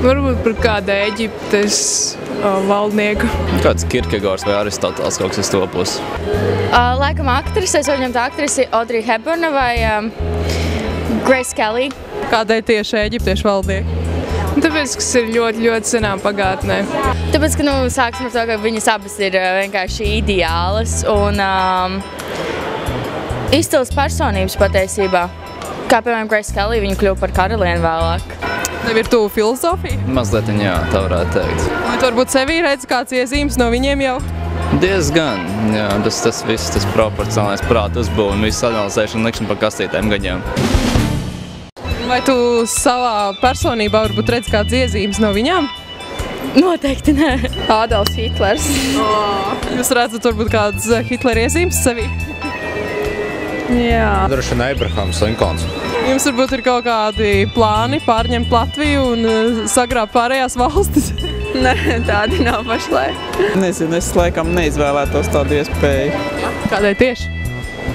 Varbūt par kādu Eģiptes valdnieku. Kāds Kierkegaards vai Aristoteles kaut kas topos. Laikam aktrise, es varu ņemt aktrisi Audrey Hepburn vai Grace Kelly. Kādēļ tieši eģiptiešu valdnieki? Tāpēc, kas ir ļoti, ļoti senā pagātnē. Tāpēc, ka sāksim ar to, ka viņas abas ir vienkārši ideālas un izcils personības patiesībā. Kā piemēram Grace Kelly, viņa kļuva par karalieni vēlāk. Tev ir tuvu filozofija? Mazliet, jā, tā varētu teikt. Vai tu varbūt sevī redzi kāds iezīmes no viņiem jau? Diezgan, jā, tas viss, tas proporcionālais prāta uzbūve un viss analizēšana likšana pa kastītēm gaņām. Vai tu savā personībā varbūt redzi kāds iezīmes no viņām? Noteikti nē. Adolfs Hitlers. Jūs redzat varbūt kādas Hitlera iezīmes sevī? Jā. Droši vien Abrahams Linkons. Jums varbūt ir kaut kādi plāni pārņemt Latviju un sagrābt pārējās valstis? Nē, tādi nav pašlaik. Nezinu, es laikam neizvēlētos tādu iespēju. Kādēļ tieši?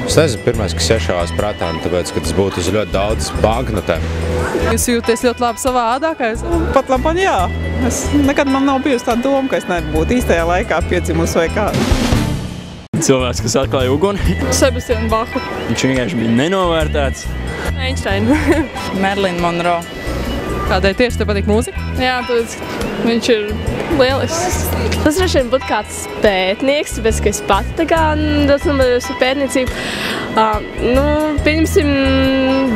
Es nezinu, pirmais, kas iešāvās prātā, tāpēc, ka tas būtu uz ļoti daudz banknotēm. Jūs jūties ļoti labi savā ādā, kā es? Pat labāk, jā. Nekad man nav bijusi tā doma, ka es nebūtu īstajā laikā piedzimusi vai kā. Cilvēks, kas atklāja uguni. Sebastianu Bahu. Viņš vienkārši bija nenovērtēts. Einsteinu. Marilyn Monroe. Kādēļ tieši tev patīk mūzika? Jā, tāpēc viņš ir lielisks. Tas droši vien būtu kāds pētnieks, tāpēc, ka es pati tā kā daudz nodarījos ar pētniecību. Pieņemsim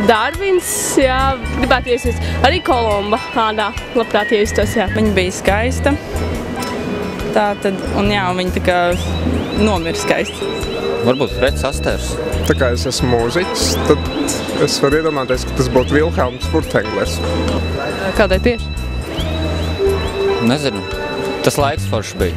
Darvins, jā, gribētu iesist. Arī Kolumba ādā, labprāt iesistos, jā. Viņa bija skaista. Tātad, un jā, viņa tā kā nomira skaisti. Varbūt Freds Asters. Tā kā es esmu mūziķis, tad es varu iedomāties, ka tas būtu Vilhelms Furtenglers. Kādēļ tieši? Nezinu. Tas laiks forši bija.